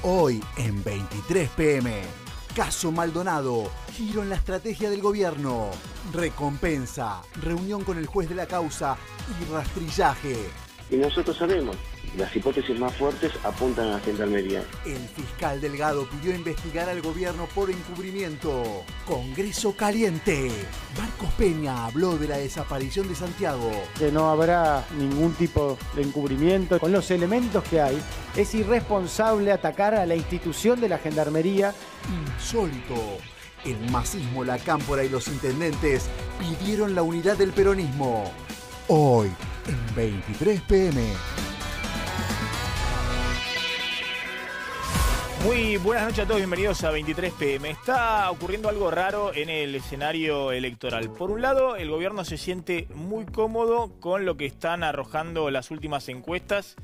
Hoy en 23 PM. Caso Maldonado. Giro en la estrategia del gobierno. Recompensa. Reunión con el juez de la causa y rastrillaje. Y nosotros sabemos, las hipótesis más fuertes apuntan a la Gendarmería. El fiscal Delgado pidió investigar al gobierno por encubrimiento. Congreso caliente. Marcos Peña habló de la desaparición de Santiago. Que no habrá ningún tipo de encubrimiento. Con los elementos que hay, es irresponsable atacar a la institución de la Gendarmería. Insólito. El masismo, la cámpora y los intendentes pidieron la unidad del peronismo. Hoy en 23 PM. Muy buenas noches a todos, bienvenidos a 23 PM. Está ocurriendo algo raro en el escenario electoral. Por un lado, el gobierno se siente muy cómodo con lo que están arrojando las últimas encuestas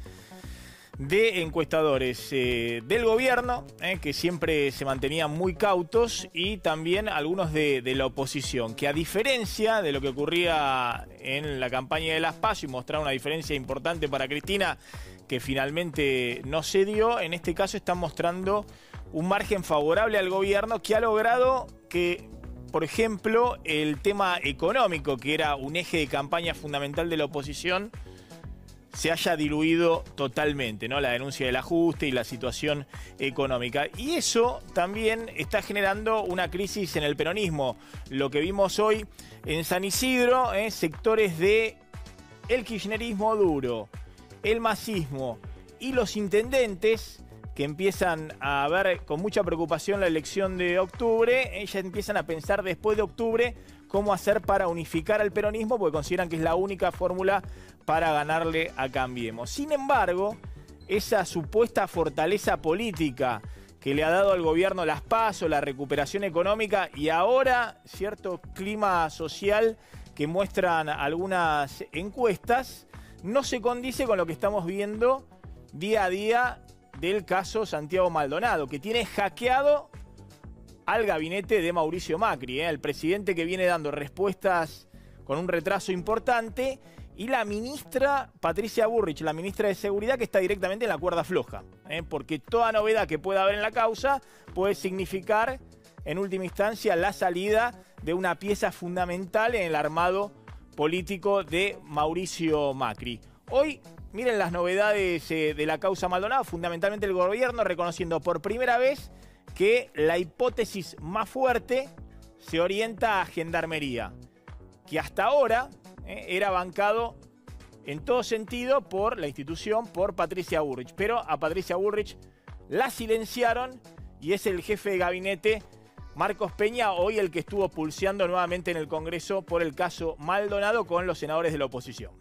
de encuestadores del gobierno, que siempre se mantenían muy cautos, y también algunos de la oposición, que a diferencia de lo que ocurría en la campaña de las PASO y mostrar una diferencia importante para Cristina, que finalmente no se dio, en este caso están mostrando un margen favorable al gobierno, que ha logrado que, por ejemplo, el tema económico, que era un eje de campaña fundamental de la oposición, se haya diluido totalmente, ¿no? La denuncia del ajuste y la situación económica. Y eso también está generando una crisis en el peronismo. Lo que vimos hoy en San Isidro, sectores de el kirchnerismo duro, el masismo y los intendentes, que empiezan a ver con mucha preocupación la elección de octubre, ya empiezan a pensar después de octubre cómo hacer para unificar al peronismo, porque consideran que es la única fórmula para ganarle a Cambiemos. Sin embargo, esa supuesta fortaleza política que le ha dado al gobierno las PASO, la recuperación económica y ahora cierto clima social que muestran algunas encuestas, no se condice con lo que estamos viendo día a día del caso Santiago Maldonado, que tiene hackeado al gabinete de Mauricio Macri, el presidente que viene dando respuestas con un retraso importante, y la ministra Patricia Bullrich, la ministra de Seguridad, que está directamente en la cuerda floja, porque toda novedad que pueda haber en la causa puede significar, en última instancia, la salida de una pieza fundamental en el armado político de Mauricio Macri. Hoy, miren las novedades de la causa Maldonado, fundamentalmente el gobierno reconociendo por primera vez que la hipótesis más fuerte se orienta a Gendarmería, que hasta ahora era bancado en todo sentido por la institución, por Patricia Bullrich. Pero a Patricia Bullrich la silenciaron y es el jefe de gabinete, Marcos Peña, hoy el que estuvo pulseando nuevamente en el Congreso por el caso Maldonado con los senadores de la oposición.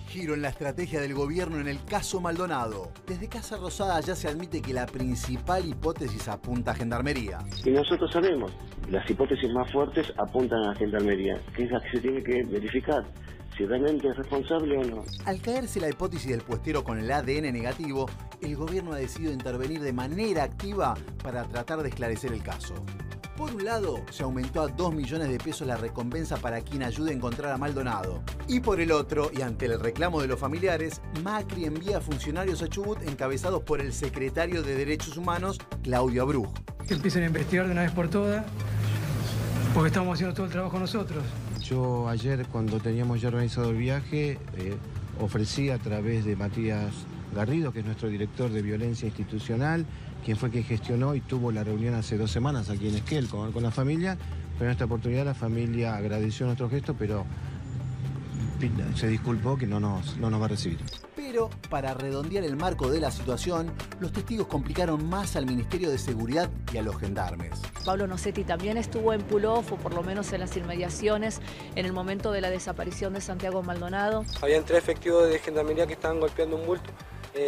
Giro en la estrategia del gobierno en el caso Maldonado. Desde Casa Rosada ya se admite que la principal hipótesis apunta a Gendarmería. Y nosotros sabemos, las hipótesis más fuertes apuntan a la Gendarmería, que es la que se tiene que verificar, si realmente es responsable o no. Al caerse la hipótesis del puestero con el ADN negativo, el gobierno ha decidido intervenir de manera activa para tratar de esclarecer el caso. Por un lado, se aumentó a 2 millones de pesos la recompensa para quien ayude a encontrar a Maldonado. Y por el otro, y ante el reclamo de los familiares, Macri envía a funcionarios a Chubut encabezados por el secretario de Derechos Humanos, Claudio Abruz. Que empiecen a investigar de una vez por todas, porque estamos haciendo todo el trabajo nosotros. Yo ayer, cuando teníamos ya organizado el viaje, ofrecí a través de Matías Garrido, que es nuestro director de violencia institucional, quien fue quien gestionó y tuvo la reunión hace 2 semanas aquí en Esquel con la familia, pero en esta oportunidad la familia agradeció nuestro gesto, pero se disculpó que no nos va a recibir. Pero, para redondear el marco de la situación, los testigos complicaron más al Ministerio de Seguridad y a los gendarmes. Pablo Nocetti también estuvo en Pulof, o por lo menos en las inmediaciones, en el momento de la desaparición de Santiago Maldonado. Habían 3 efectivos de Gendarmería que estaban golpeando un bulto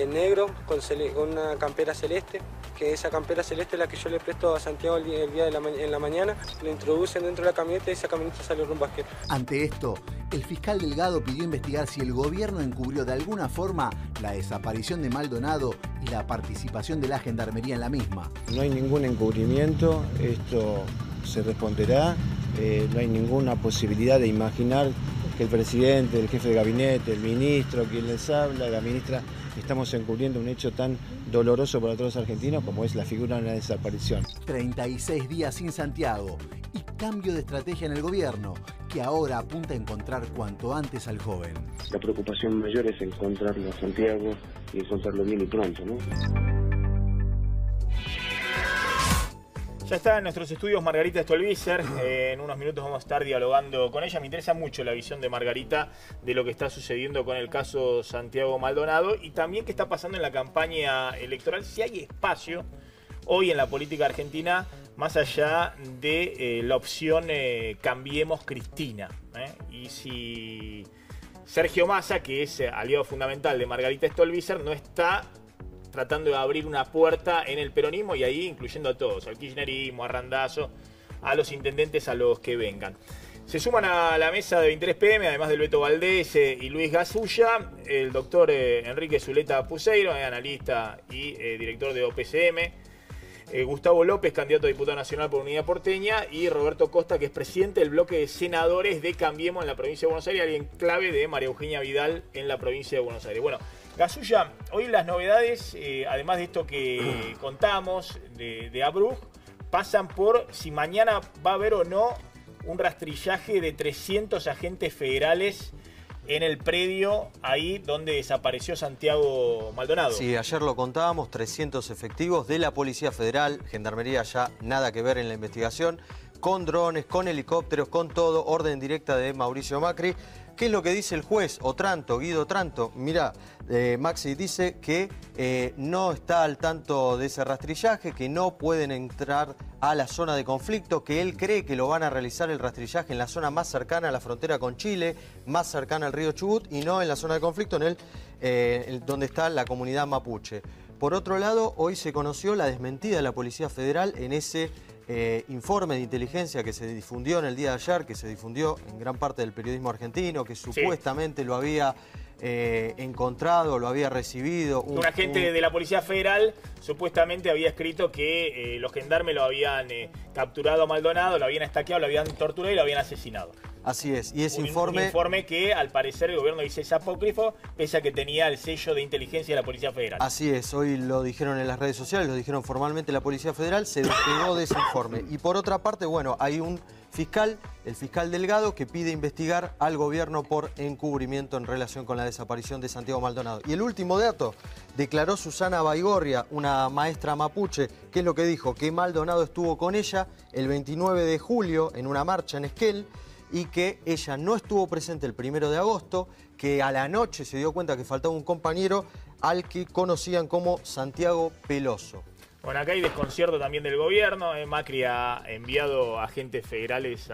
negro con una campera celeste, que esa campera celeste es la que yo le presto a Santiago el día en la mañana. Lo introducen dentro de la camioneta y esa camioneta salió rumbo a Esquel. Ante esto, el fiscal Delgado pidió investigar si el gobierno encubrió de alguna forma la desaparición de Maldonado y la participación de la Gendarmería en la misma. No hay ningún encubrimiento, esto se responderá, no hay ninguna posibilidad de imaginar que el presidente, el jefe de gabinete, el ministro, quien les habla, la ministra, estamos encubriendo un hecho tan doloroso para todos los argentinos como es la figura de una desaparición. 36 días sin Santiago y cambio de estrategia en el gobierno, que ahora apunta a encontrar cuanto antes al joven. La preocupación mayor es encontrarlo a Santiago y encontrarlo bien y pronto, ¿no? Ya está en nuestros estudios Margarita Stolbizer. En unos minutos vamos a estar dialogando con ella. Me interesa mucho la visión de Margarita de lo que está sucediendo con el caso Santiago Maldonado y también qué está pasando en la campaña electoral. Si hay espacio hoy en la política argentina más allá de la opción Cambiemos Cristina. Y si Sergio Massa, que es aliado fundamental de Margarita Stolbizer, no está tratando de abrir una puerta en el peronismo y ahí incluyendo a todos, al kirchnerismo, a Randazzo, a los intendentes, a los que vengan. Se suman a la mesa de 23 PM, además del Beto Valdés y Luis Gasulla, el doctor Enrique Zuleta Puseiro, analista y director de OPCM, Gustavo López, candidato a diputado nacional por Unidad Porteña, y Roberto Costa, que es presidente del bloque de senadores de Cambiemos en la provincia de Buenos Aires, alguien clave de María Eugenia Vidal en la provincia de Buenos Aires. Bueno, Gasulla, hoy las novedades, además de esto que contamos de Abrug, pasan por si mañana va a haber o no un rastrillaje de 300 agentes federales en el predio ahí donde desapareció Santiago Maldonado. Sí, ayer lo contábamos, 300 efectivos de la Policía Federal, Gendarmería ya nada que ver en la investigación, con drones, con helicópteros, con todo, orden directa de Mauricio Macri. ¿Qué es lo que dice el juez Otranto, Guido Otranto? Mirá, Maxi dice que no está al tanto de ese rastrillaje, que no pueden entrar a la zona de conflicto, que él cree que lo van a realizar el rastrillaje en la zona más cercana a la frontera con Chile, más cercana al río Chubut y no en la zona de conflicto, en donde está la comunidad mapuche. Por otro lado, hoy se conoció la desmentida de la Policía Federal en ese informe de inteligencia que se difundió en el día de ayer, que se difundió en gran parte del periodismo argentino, que supuestamente lo había encontrado, lo había recibido. Un agente de la Policía Federal supuestamente había escrito que los gendarmes lo habían capturado a Maldonado, lo habían estaqueado, lo habían torturado y lo habían asesinado. Así es, y ese un informe que al parecer el gobierno dice es apócrifo, pese a que tenía el sello de inteligencia de la Policía Federal. Así es, hoy lo dijeron en las redes sociales, lo dijeron formalmente la Policía Federal, se despegó de ese informe. Y por otra parte, bueno, hay un fiscal, el fiscal Delgado, que pide investigar al gobierno por encubrimiento en relación con la desaparición de Santiago Maldonado. Y el último dato, declaró Susana Baigorria, una maestra mapuche, ¿qué es lo que dijo? Que Maldonado estuvo con ella el 29 de julio en una marcha en Esquel, y que ella no estuvo presente el 1 de agosto, que a la noche se dio cuenta que faltaba un compañero al que conocían como Santiago Peloso. Bueno, acá hay desconcierto también del gobierno. Macri ha enviado agentes federales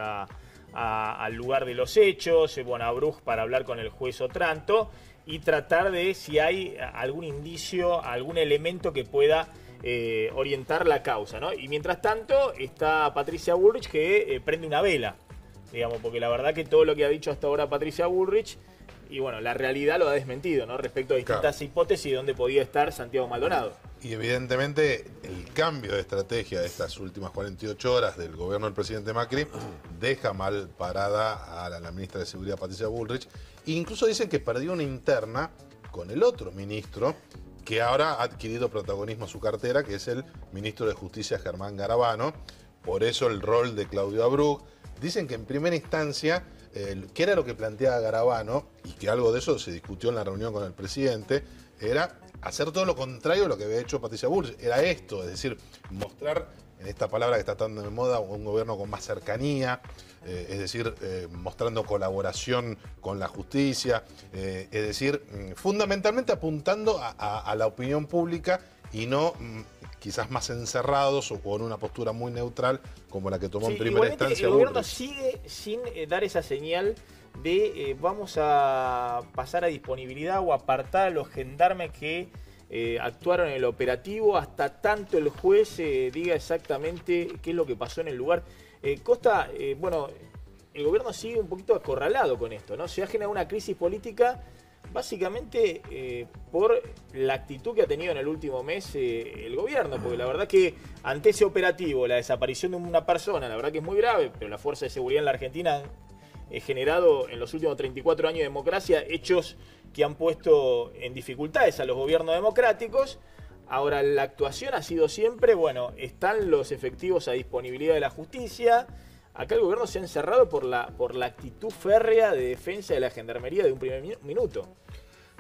al lugar de los hechos, bueno, a Abrug para hablar con el juez Otranto y tratar de si hay algún indicio, algún elemento que pueda orientar la causa, ¿no? Y mientras tanto está Patricia Bullrich que prende una vela, digamos, porque la verdad que todo lo que ha dicho hasta ahora Patricia Bullrich, y bueno, la realidad lo ha desmentido, ¿no? Respecto a distintas hipótesis de dónde podía estar Santiago Maldonado. Y evidentemente el cambio de estrategia de estas últimas 48 horas del gobierno del presidente Macri deja mal parada a la ministra de Seguridad Patricia Bullrich. E incluso dicen que perdió una interna con el otro ministro que ahora ha adquirido protagonismo en su cartera, que es el ministro de Justicia Germán Garabano. Por eso el rol de Claudio Abrug. Dicen que en primera instancia, ¿qué era lo que planteaba Garabano? Y que algo de eso se discutió en la reunión con el presidente, era hacer todo lo contrario de lo que había hecho Patricia Bullrich. Era esto, es decir, mostrar, en esta palabra que está tan de moda, un gobierno con más cercanía, es decir, mostrando colaboración con la justicia, es decir, fundamentalmente apuntando a la opinión pública y no quizás más encerrados o con una postura muy neutral como la que tomó en primera instancia el gobierno sigue sin dar esa señal de vamos a pasar a disponibilidad o apartar a los gendarmes que actuaron en el operativo hasta tanto el juez diga exactamente qué es lo que pasó en el lugar. Costa, bueno, el gobierno sigue un poquito acorralado con esto, ¿no? Se ha generado una crisis política básicamente por la actitud que ha tenido en el último mes el gobierno, porque la verdad que ante ese operativo, la desaparición de una persona, la verdad que es muy grave, pero las fuerzas de seguridad en la Argentina generado en los últimos 34 años de democracia hechos que han puesto en dificultades a los gobiernos democráticos. Ahora, la actuación ha sido siempre, bueno, están los efectivos a disponibilidad de la justicia. Acá el gobierno se ha encerrado por la actitud férrea de defensa de la gendarmería de un primer minuto.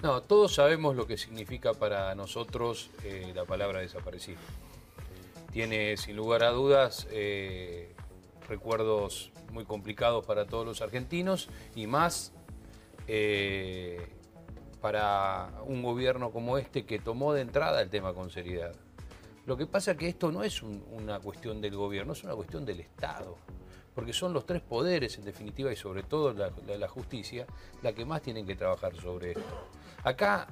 No, todos sabemos lo que significa para nosotros la palabra desaparecido. Tiene, sin lugar a dudas, recuerdos muy complicados para todos los argentinos y más para un gobierno como este que tomó de entrada el tema con seriedad. Lo que pasa es que esto no es una cuestión del gobierno, es una cuestión del Estado. Porque son los tres poderes, en definitiva, y sobre todo la justicia, la que más tienen que trabajar sobre esto. Acá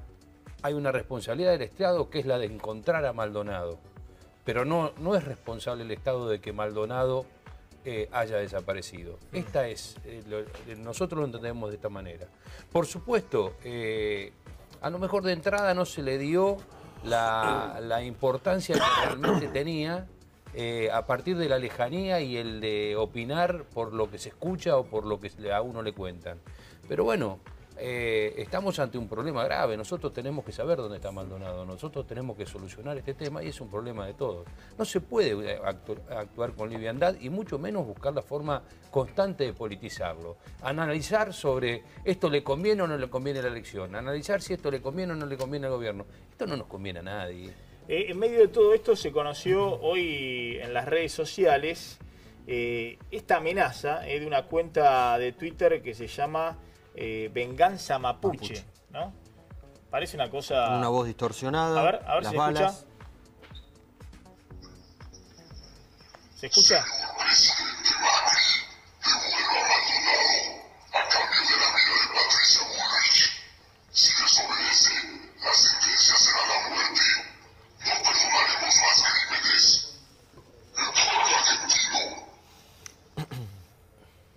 hay una responsabilidad del Estado que es la de encontrar a Maldonado. Pero no es responsable el Estado de que Maldonado haya desaparecido. Nosotros lo entendemos de esta manera. Por supuesto, a lo mejor de entrada no se le dio la importancia que realmente tenía a partir de la lejanía y el de opinar por lo que se escucha o por lo que a uno le cuentan. Pero bueno, estamos ante un problema grave. Nosotros tenemos que saber dónde está Maldonado. Nosotros tenemos que solucionar este tema y es un problema de todos. No se puede actuar con liviandad y mucho menos buscar la forma constante de politizarlo. Analizar sobre esto le conviene o no le conviene a la elección. Analizar si esto le conviene o no le conviene al gobierno. Esto no nos conviene a nadie. En medio de todo esto se conoció hoy en las redes sociales esta amenaza de una cuenta de Twitter que se llama Venganza Mapuche, ¿no? Parece una cosa... Una voz distorsionada. A ver las si balas. se escucha. ¿Se escucha? Si desobedece, la sentencia será la muerte. No perdonaremos más crímenes. El pueblo argentino.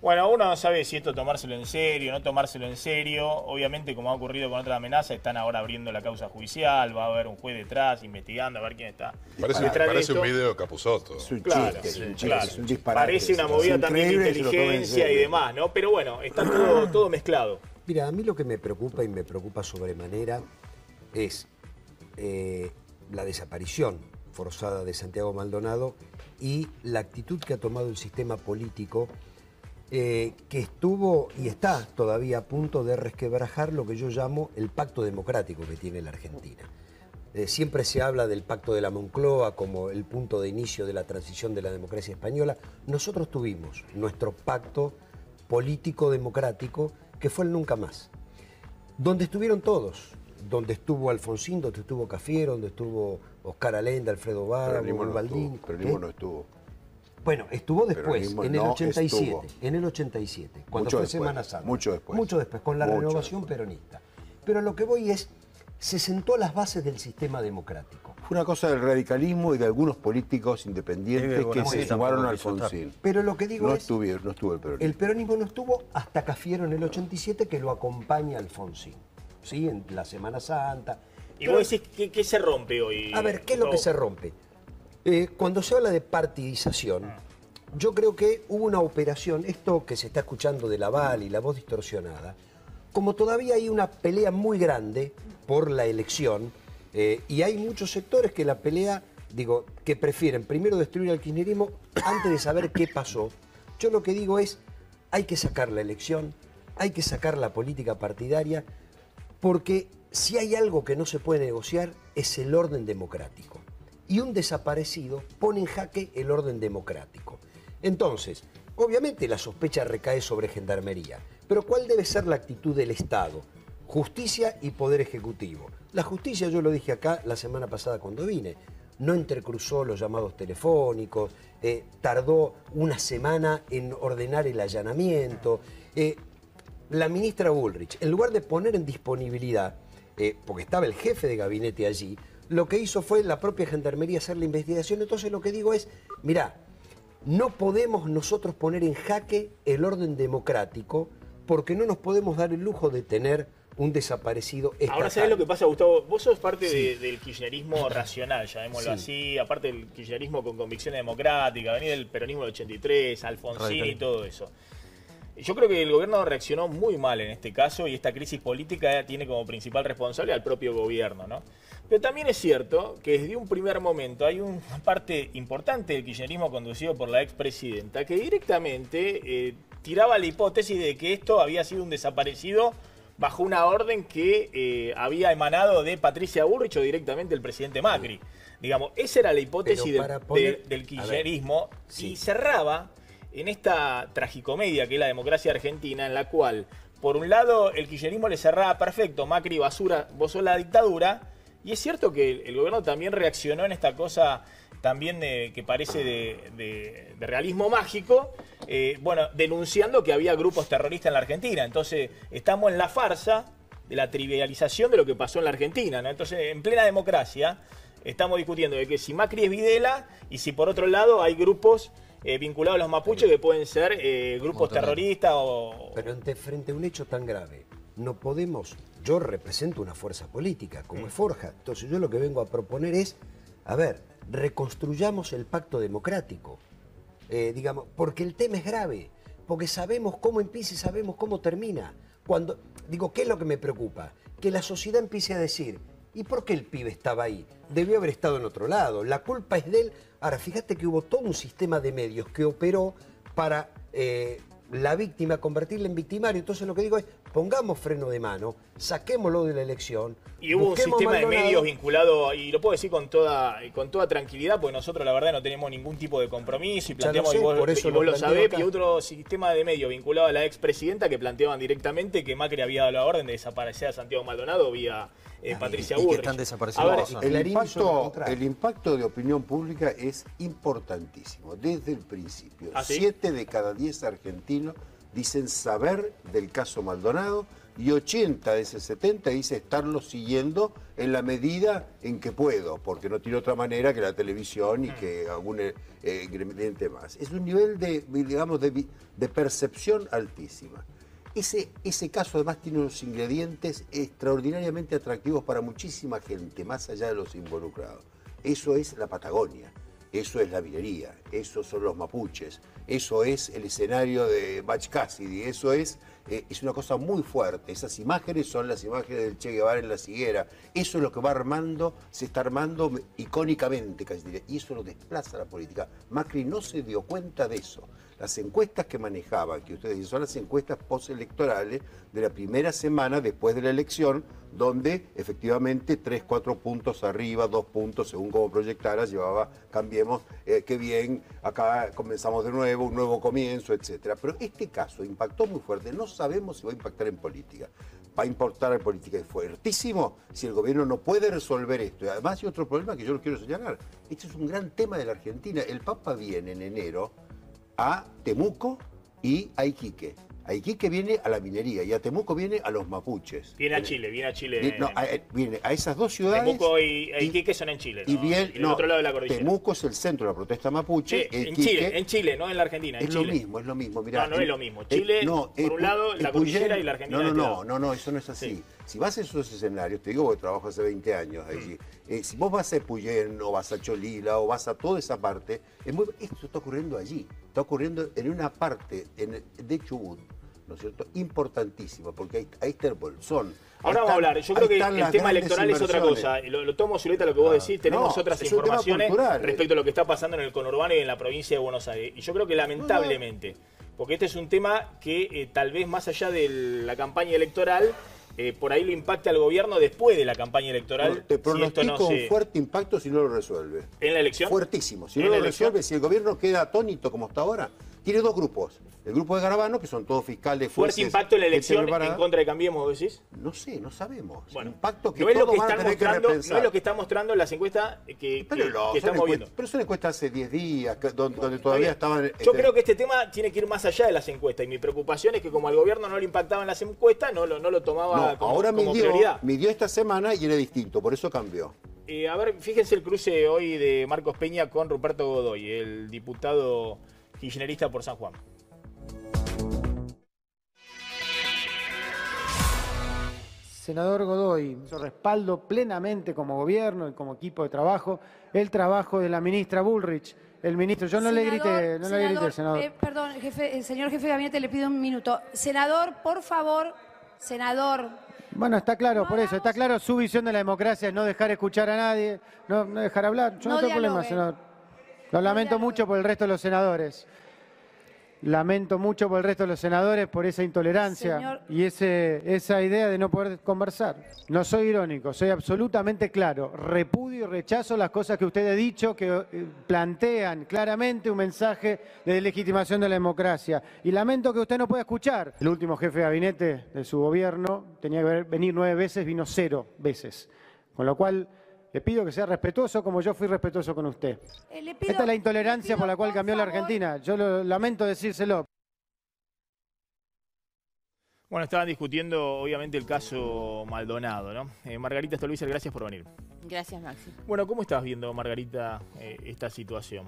Bueno, uno no sabe si esto tomárselo en serio, no tomárselo en serio. Obviamente, como ha ocurrido con otras amenazas, están ahora abriendo la causa judicial, va a haber un juez detrás investigando a ver quién está detrás de Parece esto. un video de Capusotto. Es un Claro, chiste, claro. es un disparate. Parece una movida también de inteligencia y demás, ¿no? Pero bueno, está todo mezclado. Mira, a mí lo que me preocupa y me preocupa sobremanera es la desaparición forzada de Santiago Maldonado y la actitud que ha tomado el sistema político que estuvo y está todavía a punto de resquebrajar lo que yo llamo el pacto democrático que tiene la Argentina. Siempre se habla del pacto de la Moncloa como el punto de inicio de la transición de la democracia española. Nosotros tuvimos nuestro pacto político democrático que fue el nunca más, donde estuvieron todos, donde estuvo Alfonsín, donde estuvo Cafiero, donde estuvo Oscar Allende, Alfredo Vara, Baldini. Peronismo no estuvo. Bueno, estuvo después, en el 87, estuvo. en el 87, cuando Mucho fue después, Semana Santa. mucho después. Mucho después, con la Mucho renovación peronista. Pero lo que voy es, se sentó a las bases del sistema democrático. Fue una cosa del radicalismo y de algunos políticos independientes que se sumaron a Alfonsín. Pero lo que digo no es, estuvo el peronismo. el peronismo no estuvo hasta Cafiero en el 87, que lo acompaña Alfonsín, ¿sí? En la Semana Santa. Y vos decís, ¿qué se rompe hoy? A ver, ¿qué es lo que se rompe? Cuando se habla de partidización, yo creo que hubo una operación, esto que se está escuchando de Laval y la voz distorsionada, como todavía hay una pelea muy grande por la elección, y hay muchos sectores que la pelea, que prefieren primero destruir al kirchnerismo antes de saber qué pasó. Yo lo que digo es, hay que sacar la elección, hay que sacar la política partidaria, porque si hay algo que no se puede negociar es el orden democrático. Y un desaparecido pone en jaque el orden democrático. Entonces, obviamente la sospecha recae sobre Gendarmería, pero ¿cuál debe ser la actitud del Estado? Justicia y Poder Ejecutivo. La justicia, yo lo dije acá la semana pasada cuando vine, no entrecruzó los llamados telefónicos, tardó una semana en ordenar el allanamiento. La ministra Bullrich, en lugar de poner en disponibilidad, porque estaba el jefe de gabinete allí, lo que hizo fue la propia Gendarmería hacer la investigación. Entonces lo que digo es, mirá, no podemos nosotros poner en jaque el orden democrático porque no nos podemos dar el lujo de tener un desaparecido estatal. Ahora, ¿sabés lo que pasa, Gustavo? Vos sos parte Sí. del kirchnerismo racional, llamémoslo Sí. así, aparte del kirchnerismo con convicciones democráticas, venís del peronismo del 83, Alfonsín y todo eso. Yo creo que el gobierno reaccionó muy mal en este caso y esta crisis política tiene como principal responsable al propio gobierno, ¿no? Pero también es cierto que desde un primer momento hay una parte importante del kirchnerismo conducido por la expresidenta que directamente tiraba la hipótesis de que esto había sido un desaparecido bajo una orden que había emanado de Patricia Bullrich o directamente del presidente Macri. Digamos, esa era la hipótesis del kirchnerismo y cerraba en esta tragicomedia que es la democracia argentina, en la cual, por un lado, el kirchnerismo le cerraba perfecto, Macri, basura, vos sos la dictadura, y es cierto que el gobierno también reaccionó en esta cosa también que parece de realismo mágico, bueno, denunciando que había grupos terroristas en la Argentina. Entonces, estamos en la farsa de la trivialización de lo que pasó en la Argentina, ¿no? Entonces, en plena democracia, estamos discutiendo de que si Macri es Videla y si por otro lado hay grupos vinculados a los mapuches que pueden ser grupos terroristas o... Pero frente a un hecho tan grave, no podemos... Yo represento una fuerza política, como es Forja. Entonces yo lo que vengo a proponer es, a ver, reconstruyamos el pacto democrático. Digamos, porque el tema es grave, porque sabemos cómo empieza y sabemos cómo termina. Digo, ¿qué es lo que me preocupa? Que la sociedad empiece a decir, ¿y por qué el pibe estaba ahí? Debió haber estado en otro lado, la culpa es de él. Ahora, fíjate que hubo todo un sistema de medios que operó para la víctima convertirla en victimario. Entonces lo que digo es, pongamos freno de mano, saquémoslo de la elección. Y hubo un sistema de medios vinculado, y lo puedo decir con toda tranquilidad, porque nosotros la verdad no tenemos ningún tipo de compromiso y planteamos, y vos lo sabés, y otro sistema de medios vinculado a la expresidenta que planteaban directamente que Macri había dado la orden de desaparecer a Santiago Maldonado vía Patricia Bullrich. Que están desaparecidos. El impacto de opinión pública es importantísimo, desde el principio. ¿Ah, sí? 7 de cada 10 argentinos dicen saber del caso Maldonado y 80 de esos 70 dice estarlo siguiendo en la medida en que puedo, porque no tiene otra manera que la televisión y que algún ingrediente más. Es un nivel de percepción altísima. Ese caso además tiene unos ingredientes extraordinariamente atractivos para muchísima gente, más allá de los involucrados. Eso es la Patagonia, eso es la minería, eso son los mapuches, eso es el escenario de Butch Cassidy, eso es una cosa muy fuerte. Esas imágenes son las imágenes del Che Guevara en la Higuera. Eso es lo que se está armando icónicamente, casi diría, y eso lo desplaza a la política. Macri no se dio cuenta de eso. Las encuestas que manejaban, que ustedes dicen, son las encuestas postelectorales de la primera semana después de la elección, donde efectivamente 3, 4 puntos arriba, 2 puntos, según como proyectara, llevaba, cambiemos, qué bien, acá comenzamos de nuevo, un nuevo comienzo, etc. Pero este caso impactó muy fuerte, no sabemos si va a impactar en política. Va a importar en política y fuertísimo si el gobierno no puede resolver esto. Y además hay otro problema que yo lo quiero señalar. Este es un gran tema de la Argentina. El Papa viene en enero a Temuco y a Iquique. A Iquique viene a la minería y a Temuco viene a los mapuches. Viene a Chile. Viene a esas dos ciudades. Temuco y Iquique son en Chile, ¿no? Y del otro lado de la cordillera. Temuco es el centro de la protesta mapuche. En Chile, no en la Argentina. Es lo mismo. Mirá, no es lo mismo. Chile, por un lado, la cordillera y la Argentina. No, eso no es así. Sí. Si vas a esos escenarios, te digo porque trabajo hace 20 años allí, si vos vas a Epuyén o vas a Cholila o vas a toda esa parte, esto está ocurriendo allí, está ocurriendo en una parte de Chubut, ¿no es cierto? Importantísima, porque ahí está el bolsón. Ahora vamos a hablar, yo creo que el tema electoral es otra cosa. Lo tomo, Zuleta, lo que vos decís, tenemos otras informaciones respecto a lo que está pasando en el conurbano y en la provincia de Buenos Aires. Y yo creo que lamentablemente, porque este es un tema que tal vez más allá de la campaña electoral, por ahí lo impacta al gobierno después de la campaña electoral. Te pronostico un fuerte impacto si no lo resuelve. ¿En la elección? Fuertísimo. Si no lo resuelve, si el gobierno queda atónito como está ahora, tiene dos grupos. El grupo de Garabano, que son todos fiscales, jueces... ¿Fuerte impacto en la elección en contra de Cambiemos, decís? No sé, no sabemos. Bueno, impacto que no es lo que van a tener que repensar. No es lo que está mostrando las encuestas que estamos viendo. Pero son encuestas hace 10 días, donde todavía estaban... Yo creo que este tema tiene que ir más allá de las encuestas. Y mi preocupación es que como al gobierno no le impactaban las encuestas, no lo tomaba como prioridad. Midió esta semana y era distinto, por eso cambió. A ver, fíjense el cruce hoy de Marcos Peña con Ruperto Godoy, el diputado kirchnerista por San Juan. Senador Godoy, yo respaldo plenamente como gobierno y como equipo de trabajo el trabajo de la ministra Bullrich. el ministro. Yo no le grité, senador. Perdón, señor jefe de gabinete, le pido un minuto. Senador, por favor, senador. Bueno, está claro, por eso, está claro su visión de la democracia es no dejar escuchar a nadie, no dejar hablar. Yo no tengo problema, senador. Lo lamento mucho por el resto de los senadores. Lamento mucho por el resto de los senadores por esa intolerancia y esa idea de no poder conversar. No soy irónico, soy absolutamente claro. Repudio y rechazo las cosas que usted ha dicho, que plantean claramente un mensaje de deslegitimación de la democracia. Y lamento que usted no pueda escuchar. El último jefe de gabinete de su gobierno tenía que venir 9 veces, vino 0 veces. Con lo cual le pido que sea respetuoso como yo fui respetuoso con usted. Esta es la intolerancia por la cual cambió la Argentina. Yo lamento decírselo. Bueno, estaban discutiendo obviamente el caso Maldonado, ¿no? Margarita Stolbizer, gracias por venir. Gracias, Maxi. Bueno, ¿cómo estás viendo, Margarita, esta situación?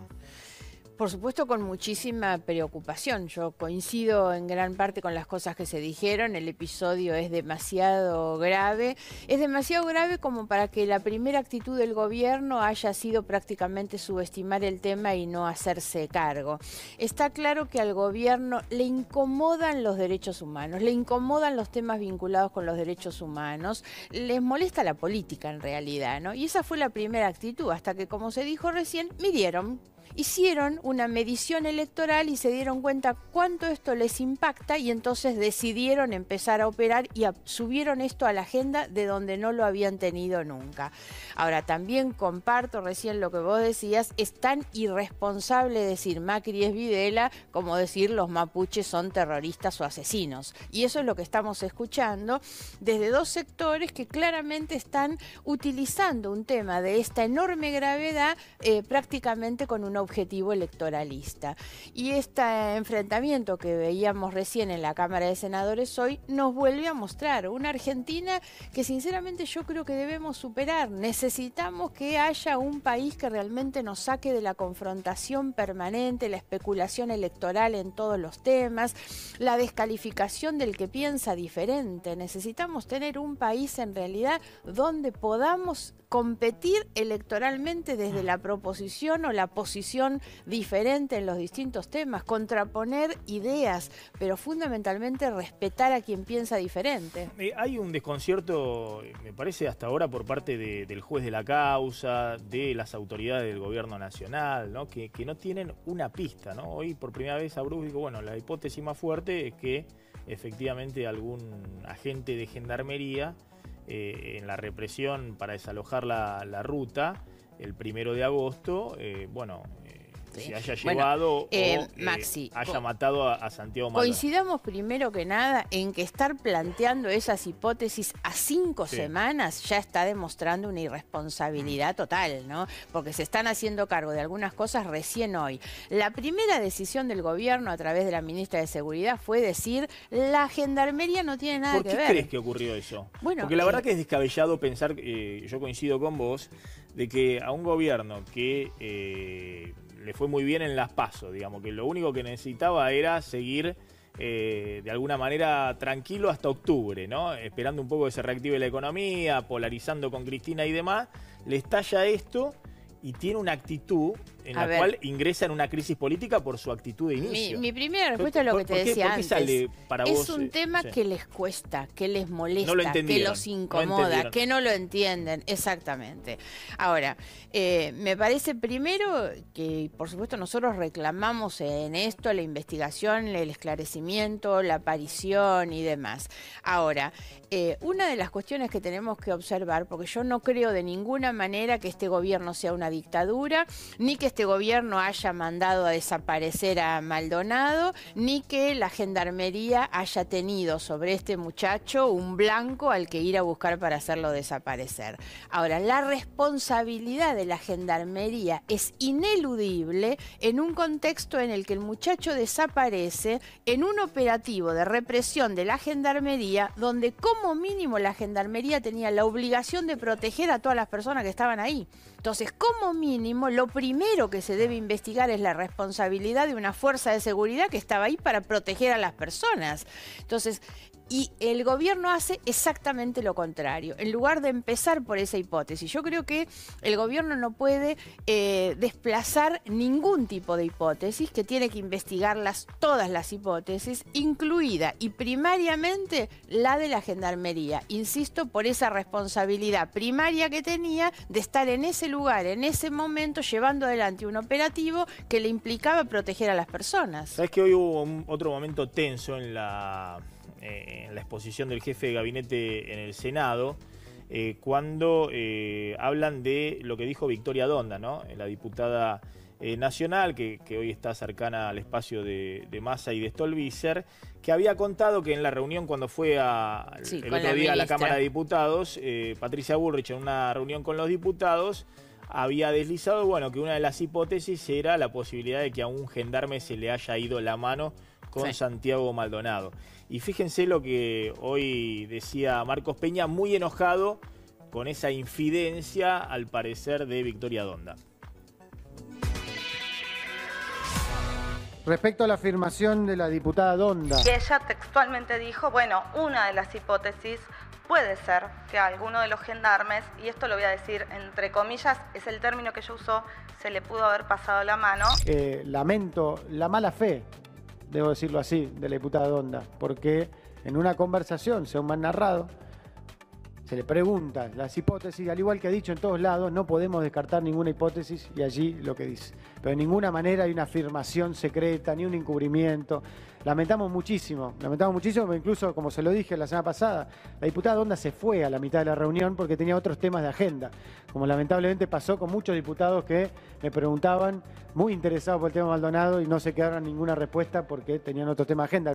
Por supuesto, con muchísima preocupación. Yo coincido en gran parte con las cosas que se dijeron. El episodio es demasiado grave. Es demasiado grave como para que la primera actitud del gobierno haya sido prácticamente subestimar el tema y no hacerse cargo. Está claro que al gobierno le incomodan los derechos humanos, le incomodan los temas vinculados con los derechos humanos, les molesta la política en realidad, ¿no? Y esa fue la primera actitud, hasta que, como se dijo recién, midieron. Hicieron una medición electoral y se dieron cuenta cuánto esto les impacta y entonces decidieron empezar a operar y subieron esto a la agenda de donde no lo habían tenido nunca. Ahora, también comparto recién lo que vos decías, es tan irresponsable decir Macri es Videla como decir los mapuches son terroristas o asesinos. Y eso es lo que estamos escuchando desde dos sectores que claramente están utilizando un tema de esta enorme gravedad prácticamente con un objetivo electoralista. Y este enfrentamiento que veíamos recién en la Cámara de Senadores hoy nos vuelve a mostrar una Argentina que sinceramente yo creo que debemos superar. Necesitamos que haya un país que realmente nos saque de la confrontación permanente, la especulación electoral en todos los temas, la descalificación del que piensa diferente. Necesitamos tener un país en realidad donde podamos competir electoralmente desde la proposición o la posición diferente en los distintos temas, contraponer ideas, pero fundamentalmente respetar a quien piensa diferente. Hay un desconcierto, me parece hasta ahora, por parte del juez de la causa, de las autoridades del gobierno nacional, ¿no? Que no tienen una pista, ¿no? Hoy por primera vez Abruz dijo, bueno, la hipótesis más fuerte es que efectivamente algún agente de gendarmería en la represión para desalojar la ruta el 1 de agosto, se haya llevado Maxi, haya matado a Santiago Maldonado. Coincidamos primero que nada en que estar planteando esas hipótesis a 5 semanas ya está demostrando una irresponsabilidad total, ¿no? Porque se están haciendo cargo de algunas cosas recién hoy. La primera decisión del gobierno a través de la ministra de Seguridad fue decir la gendarmería no tiene nada que ver. ¿Por qué crees que ocurrió eso? Bueno, porque la verdad que es descabellado pensar, yo coincido con vos, de que a un gobierno que le fue muy bien en las PASO, digamos, que lo único que necesitaba era seguir de alguna manera tranquilo hasta octubre, ¿no? Esperando un poco que se reactive la economía, polarizando con Cristina y demás, le estalla esto y tiene una actitud en la cual ingresa en una crisis política por su actitud de inicio. Mi primera respuesta es lo que te decía antes. Sale para vos, es un tema que les cuesta, que les molesta, no que los incomoda, que no lo entienden. Exactamente. Ahora, me parece primero que, por supuesto, nosotros reclamamos en esto la investigación, el esclarecimiento, la aparición y demás. Ahora, una de las cuestiones que tenemos que observar, porque yo no creo de ninguna manera que este gobierno sea una dictadura, ni que este gobierno haya mandado a desaparecer a Maldonado, ni que la gendarmería haya tenido sobre este muchacho un blanco al que ir a buscar para hacerlo desaparecer. Ahora, la responsabilidad de la gendarmería es ineludible en un contexto en el que el muchacho desaparece en un operativo de represión de la gendarmería, donde como mínimo la gendarmería tenía la obligación de proteger a todas las personas que estaban ahí. Entonces, como mínimo, lo primero que se debe investigar es la responsabilidad de una fuerza de seguridad que estaba ahí para proteger a las personas. Entonces, Y el gobierno hace exactamente lo contrario. En lugar de empezar por esa hipótesis, yo creo que el gobierno no puede desplazar ningún tipo de hipótesis, que tiene que investigarlas todas las hipótesis, incluida y primariamente la de la Gendarmería. Insisto, por esa responsabilidad primaria que tenía de estar en ese lugar, en ese momento, llevando adelante un operativo que le implicaba proteger a las personas. ¿Sabes que hoy hubo otro momento tenso en la exposición del jefe de gabinete en el Senado, cuando hablan de lo que dijo Victoria Donda, ¿no? La diputada nacional, que hoy está cercana al espacio de Massa y de Stolbizer, que había contado que en la reunión cuando fue el otro día a la Cámara de Diputados, Patricia Bullrich, en una reunión con los diputados, había deslizado, bueno, que una de las hipótesis era la posibilidad de que a un gendarme se le haya ido la mano con Santiago Maldonado. Y fíjense lo que hoy decía Marcos Peña, muy enojado con esa infidencia, al parecer, de Victoria Donda. Respecto a la afirmación de la diputada Donda. Y ella textualmente dijo, bueno, una de las hipótesis puede ser que a alguno de los gendarmes, y esto lo voy a decir entre comillas, es el término que ella usó, se le pudo haber pasado la mano. Lamento la mala fe, debo decirlo así, de la diputada Donda, porque en una conversación, según me han narrado, se le pregunta las hipótesis, al igual que ha dicho en todos lados, no podemos descartar ninguna hipótesis, y allí lo que dice. Pero de ninguna manera hay una afirmación secreta, ni un encubrimiento. Lamentamos muchísimo, pero incluso, como se lo dije la semana pasada, la diputada Donda se fue a la mitad de la reunión porque tenía otros temas de agenda, como lamentablemente pasó con muchos diputados que me preguntaban, muy interesados por el tema Maldonado, y no se quedaron ninguna respuesta porque tenían otro tema de agenda.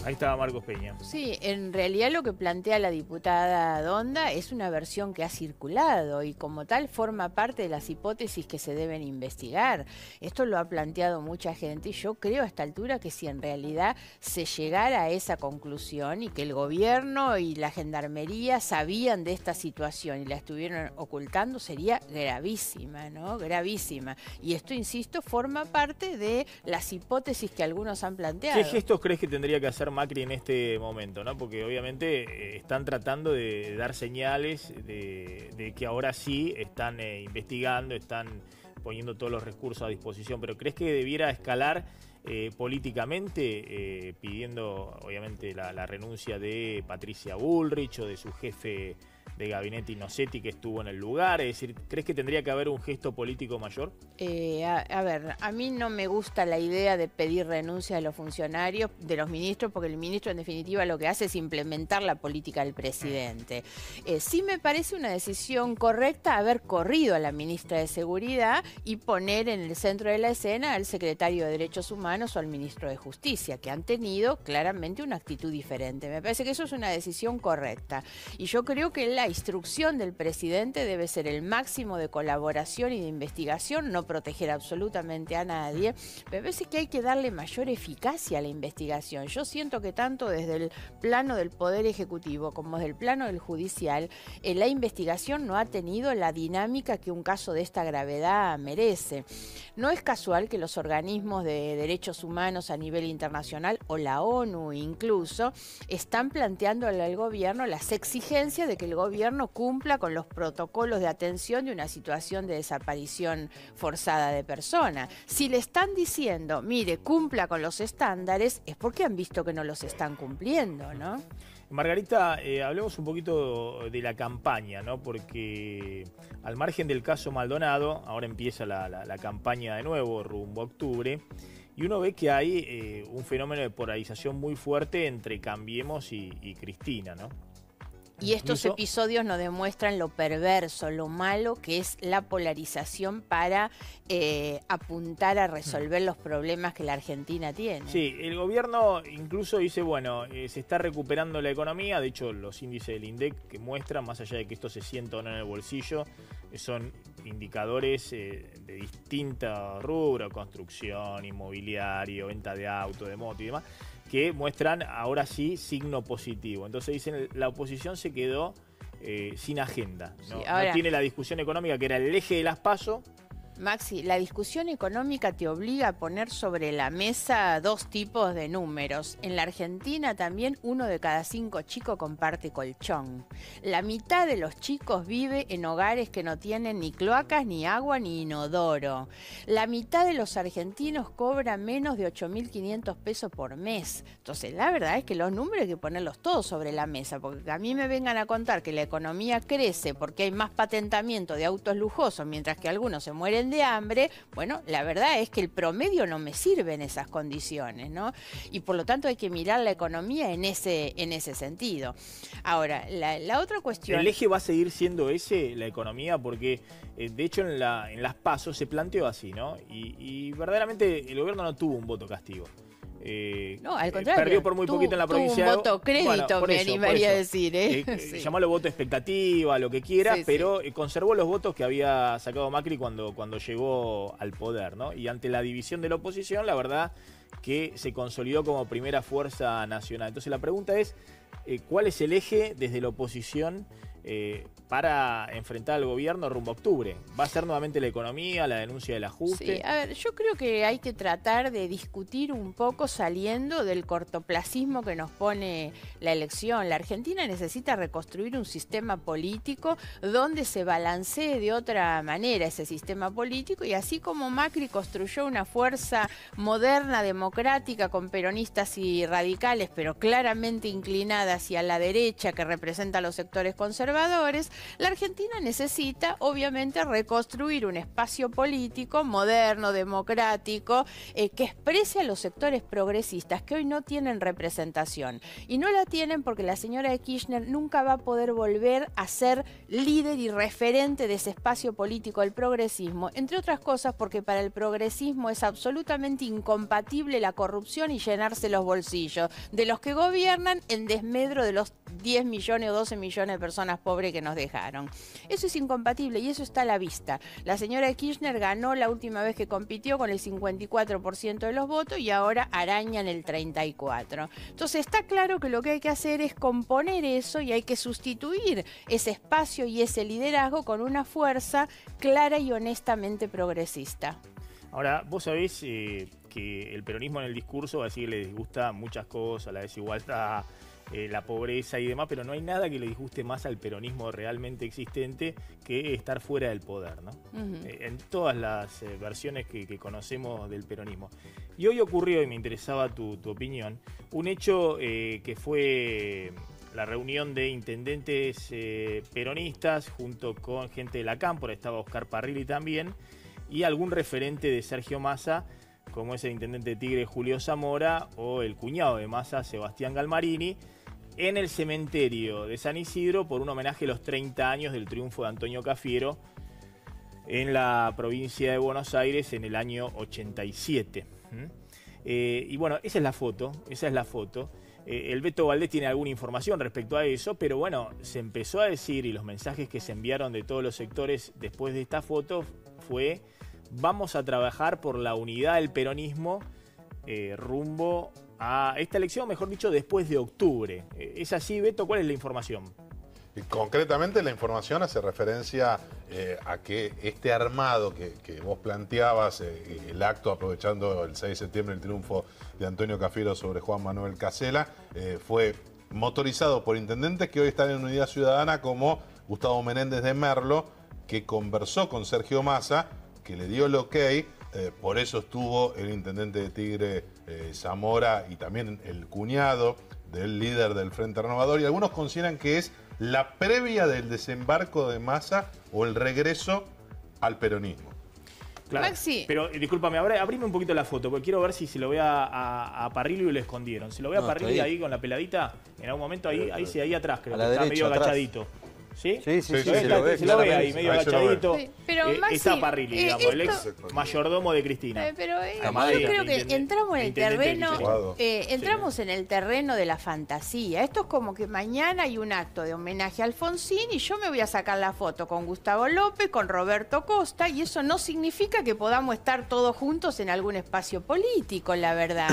Ahí estaba Marcos Peña. Sí, en realidad lo que plantea la diputada Donda es una versión que ha circulado y como tal forma parte de las hipótesis que se deben investigar. Esto lo ha planteado mucha gente y yo creo a esta altura que si en realidad se llegara a esa conclusión y que el gobierno y la gendarmería sabían de esta situación y la estuvieron ocultando, sería gravísima, ¿no? Gravísima. Y esto, insisto, forma parte de las hipótesis que algunos han planteado. ¿Qué gestos crees que tendría que hacer Macri en este momento, ¿no? Porque obviamente están tratando de dar señales de que ahora sí están investigando, están poniendo todos los recursos a disposición, pero ¿crees que debiera escalar políticamente, pidiendo obviamente la renuncia de Patricia Bullrich o de su jefe de gabinete Inosetti, que estuvo en el lugar? Es decir, ¿crees que tendría que haber un gesto político mayor? A ver, a mí no me gusta la idea de pedir renuncia de los funcionarios, de los ministros, porque el ministro en definitiva lo que hace es implementar la política del presidente. Sí me parece una decisión correcta haber corrido a la ministra de Seguridad y poner en el centro de la escena al secretario de Derechos Humanos o al ministro de Justicia, que han tenido claramente una actitud diferente. Me parece que eso es una decisión correcta. Y yo creo que la instrucción del presidente debe ser el máximo de colaboración y de investigación, no proteger absolutamente a nadie. Me parece que hay que darle mayor eficacia a la investigación. Yo siento que tanto desde el plano del Poder Ejecutivo como desde el plano del Judicial, la investigación no ha tenido la dinámica que un caso de esta gravedad merece. No es casual que los organismos de derechos humanos a nivel internacional, o la ONU incluso, están planteándole al gobierno las exigencias de que el gobierno cumpla con los protocolos de atención de una situación de desaparición forzada de persona. Si le están diciendo, mire, cumpla con los estándares, es porque han visto que no los están cumpliendo, ¿no? Margarita, hablemos un poquito de la campaña, ¿no? Porque al margen del caso Maldonado, ahora empieza la campaña de nuevo, rumbo a octubre, y uno ve que hay un fenómeno de polarización muy fuerte entre Cambiemos y Cristina, ¿no? Y estos episodios nos demuestran lo perverso, lo malo que es la polarización para apuntar a resolver los problemas que la Argentina tiene. Sí, el gobierno incluso dice, bueno, se está recuperando la economía. De hecho, los índices del INDEC que muestran, más allá de que esto se sienta o no en el bolsillo, son indicadores de distintos rubros, construcción, inmobiliario, venta de auto, de moto y demás, que muestran ahora sí signo positivo. Entonces dicen, la oposición se quedó sin agenda, ¿no? Sí, ahora, no tiene la discusión económica que era el eje de las PASO, Maxi, la discusión económica te obliga a poner sobre la mesa dos tipos de números. En la Argentina también 1 de cada 5 chicos comparte colchón. La mitad de los chicos vive en hogares que no tienen ni cloacas, ni agua, ni inodoro. La mitad de los argentinos cobra menos de 8.500 pesos por mes. Entonces, la verdad es que los números hay que ponerlos todos sobre la mesa, porque a mí me vengan a contar que la economía crece porque hay más patentamiento de autos lujosos, mientras que algunos se mueren de hambre. Bueno, la verdad es que el promedio no me sirve en esas condiciones, ¿no? Y por lo tanto hay que mirar la economía en ese sentido. Ahora, la otra cuestión... El eje va a seguir siendo ese, la economía, porque de hecho en las PASO se planteó así, ¿no? Y verdaderamente el gobierno no tuvo un voto castigo. No, al contrario. Perdió por muy poquito en la provincia. Un voto crédito, bueno, me animaría a decir. Sí. Llamalo voto expectativa, lo que quiera, pero conservó los votos que había sacado Macri cuando llegó al poder, ¿no? Y ante la división de la oposición, la verdad que se consolidó como primera fuerza nacional. Entonces la pregunta es, ¿cuál es el eje desde la oposición para enfrentar al gobierno rumbo a octubre? ¿Va a ser nuevamente la economía, la denuncia del ajuste? Sí, a ver, yo creo que hay que tratar de discutir un poco saliendo del cortoplacismo que nos pone la elección. La Argentina necesita reconstruir un sistema político donde se balancee de otra manera ese sistema político, y así como Macri construyó una fuerza moderna, democrática, con peronistas y radicales, pero claramente inclinada hacia la derecha, que representa a los sectores conservadores, la Argentina necesita, obviamente, reconstruir un espacio político moderno, democrático, que exprese a los sectores progresistas que hoy no tienen representación. Y no la tienen porque la señora de Kirchner nunca va a poder volver a ser líder y referente de ese espacio político del progresismo, entre otras cosas porque para el progresismo es absolutamente incompatible la corrupción y llenarse los bolsillos de los que gobiernan en desmedro de los 10 millones o 12 millones de personas pobres que nos dejaron. Eso es incompatible y eso está a la vista. La señora de Kirchner ganó la última vez que compitió con el 54% de los votos y ahora arañan el 34%. Entonces está claro que lo que hay que hacer es componer eso y hay que sustituir ese espacio y ese liderazgo con una fuerza clara y honestamente progresista. Ahora, vos sabés que el peronismo en el discurso va a decir que le disgusta muchas cosas, la desigualdad, la pobreza y demás, pero no hay nada que le disguste más al peronismo realmente existente que estar fuera del poder, ¿no? En todas las versiones que conocemos del peronismo. Y hoy ocurrió, y me interesaba tu opinión, un hecho que fue la reunión de intendentes peronistas junto con gente de la Cámpora, estaba Oscar Parrilli también, y algún referente de Sergio Massa, como es el intendente de Tigre Julio Zamora o el cuñado de Massa, Sebastián Galmarini, en el cementerio de San Isidro por un homenaje a los 30 años del triunfo de Antonio Cafiero en la provincia de Buenos Aires en el año 87. Y bueno, esa es la foto. El Beto Valdés tiene alguna información respecto a eso, pero bueno, se empezó a decir, y los mensajes que se enviaron de todos los sectores después de esta foto fue: vamos a trabajar por la unidad del peronismo rumbo a esta elección, mejor dicho, después de octubre. ¿Es así, Beto? ¿Cuál es la información? Concretamente la información hace referencia a que este armado que vos planteabas, el acto aprovechando el 6 de septiembre el triunfo de Antonio Cafiero sobre Juan Manuel Casella, fue motorizado por intendentes que hoy están en Unidad Ciudadana, como Gustavo Menéndez de Merlo, que conversó con Sergio Massa, que le dio el ok. Por eso estuvo el intendente de Tigre, Zamora, y también el cuñado del líder del Frente Renovador, y algunos consideran que es la previa del desembarco de Massa o el regreso al peronismo. Claro, Maxi. Pero discúlpame, abrime un poquito la foto, porque quiero ver si se lo ve a Parrilli y lo escondieron. Si lo ve a Parrilli ahí con la peladita, en algún momento ahí atrás, creo que está medio agachadito. ¿Sí? Sí, se lo ve ahí, medio agachadito. Sí, pero Maxi, está Parrilli, digamos, el ex mayordomo de Cristina. Pero yo creo que entramos en el terreno, entramos en el terreno de la fantasía. Esto es como que mañana hay un acto de homenaje a Alfonsín y yo me voy a sacar la foto con Gustavo López, con Roberto Costa, y eso no significa que podamos estar todos juntos en algún espacio político, la verdad.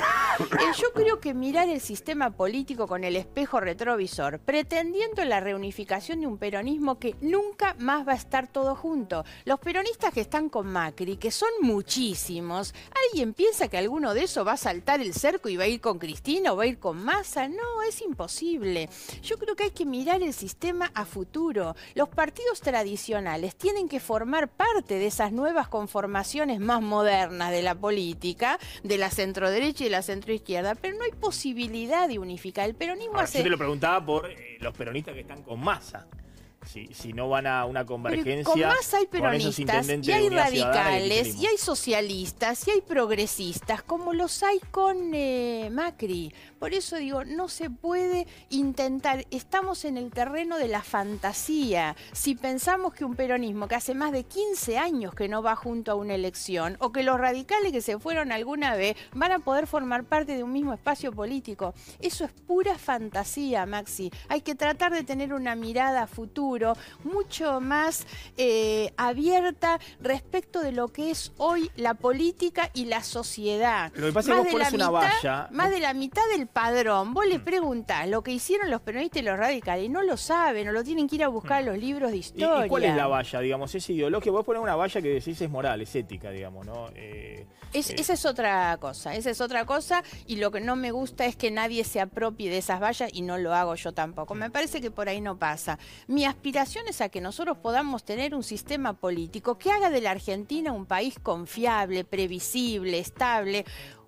Yo creo que mirar el sistema político con el espejo retrovisor, pretendiendo la reunificación de un peronismo peronismo que nunca más va a estar todo junto. Los peronistas que están con Macri, que son muchísimos, ¿alguien piensa que alguno de esos va a saltar el cerco y va a ir con Cristina o va a ir con Massa? No, es imposible. Yo creo que hay que mirar el sistema a futuro. Los partidos tradicionales tienen que formar parte de esas nuevas conformaciones más modernas de la política, de la centroderecha y de la centroizquierda, pero no hay posibilidad de unificar. El peronismo hace... Yo te lo preguntaba por los peronistas que están con Massa. Si no van a una convergencia con Massa hay peronistas, y hay radicales, y hay socialistas, y hay progresistas, como los hay con Macri. Por eso digo, no se puede intentar, estamos en el terreno de la fantasía. Si pensamos que un peronismo que hace más de 15 años que no va junto a una elección, o que los radicales que se fueron alguna vez van a poder formar parte de un mismo espacio político, eso es pura fantasía, Maxi. Hay que tratar de tener una mirada a futuro mucho más abierta respecto de lo que es hoy la política y la sociedad. Lo que pasa es que vos pones una valla. Más de la mitad del padrón, vos le preguntás lo que hicieron los peronistas y los radicales y no lo saben, o lo tienen que ir a buscar a los libros de historia. ¿Y cuál es la valla, digamos? ¿Es ideológica? Vos pones una valla que decís es moral, es ética, digamos, ¿no? Esa es otra cosa, y lo que no me gusta es que nadie se apropie de esas vallas, y no lo hago yo tampoco. Me parece que por ahí no pasa. Mi aspiración es a que nosotros podamos tener un sistema político que haga de la Argentina un país confiable, previsible, estable.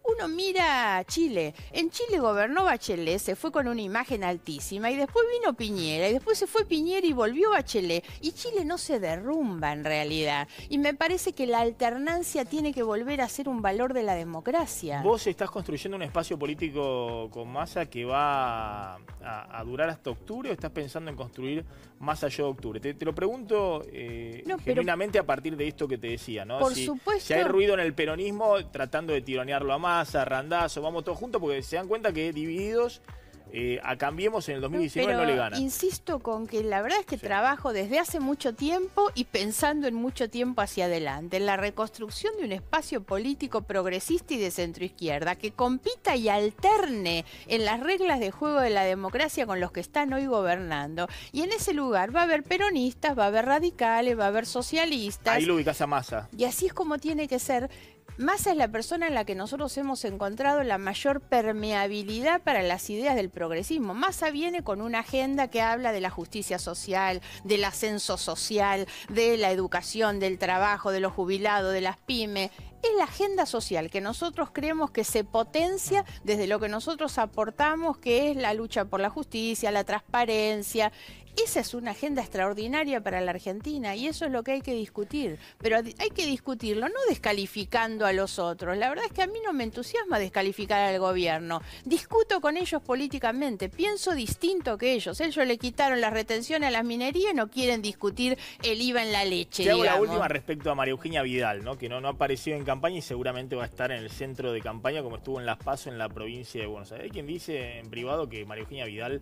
Uno mira a Chile. En Chile gobernó Bachelet, se fue con una imagen altísima, y después vino Piñera, y después se fue Piñera y volvió Bachelet. Y Chile no se derrumba en realidad. Y me parece que la alternancia tiene que volver a ser un valor de la democracia. Vos estás construyendo un espacio político con Massa que va a durar hasta octubre, o estás pensando en construir más allá de octubre. Te lo pregunto genuinamente a partir de esto que te decía, ¿no? Por supuesto. Si hay ruido en el peronismo tratando de tironearlo a Massa, Randazzo, vamos todos juntos, porque se dan cuenta que divididos a Cambiemos en el 2019 no le ganan. Insisto con que la verdad es que trabajo desde hace mucho tiempo y pensando en mucho tiempo hacia adelante, en la reconstrucción de un espacio político progresista y de centroizquierda que compita y alterne en las reglas de juego de la democracia con los que están hoy gobernando. Y en ese lugar va a haber peronistas, va a haber radicales, va a haber socialistas. Ahí lo ubicás a Massa. Y así es como tiene que ser. Massa es la persona en la que nosotros hemos encontrado la mayor permeabilidad para las ideas del progresismo. Massa viene con una agenda que habla de la justicia social, del ascenso social, de la educación, del trabajo, de los jubilados, de las pymes. Es la agenda social que nosotros creemos que se potencia desde lo que nosotros aportamos, que es la lucha por la justicia, la transparencia. Esa es una agenda extraordinaria para la Argentina, y eso es lo que hay que discutir. Pero hay que discutirlo no descalificando a los otros. La verdad es que a mí no me entusiasma descalificar al gobierno. Discuto con ellos políticamente, pienso distinto que ellos. Ellos le quitaron las retenciones a las minerías y no quieren discutir el IVA en la leche. Te hago la última respecto a María Eugenia Vidal, ¿no? Que no apareció en campaña y seguramente va a estar en el centro de campaña como estuvo en Las PASO en la provincia de Buenos Aires. Hay quien dice en privado que María Eugenia Vidal,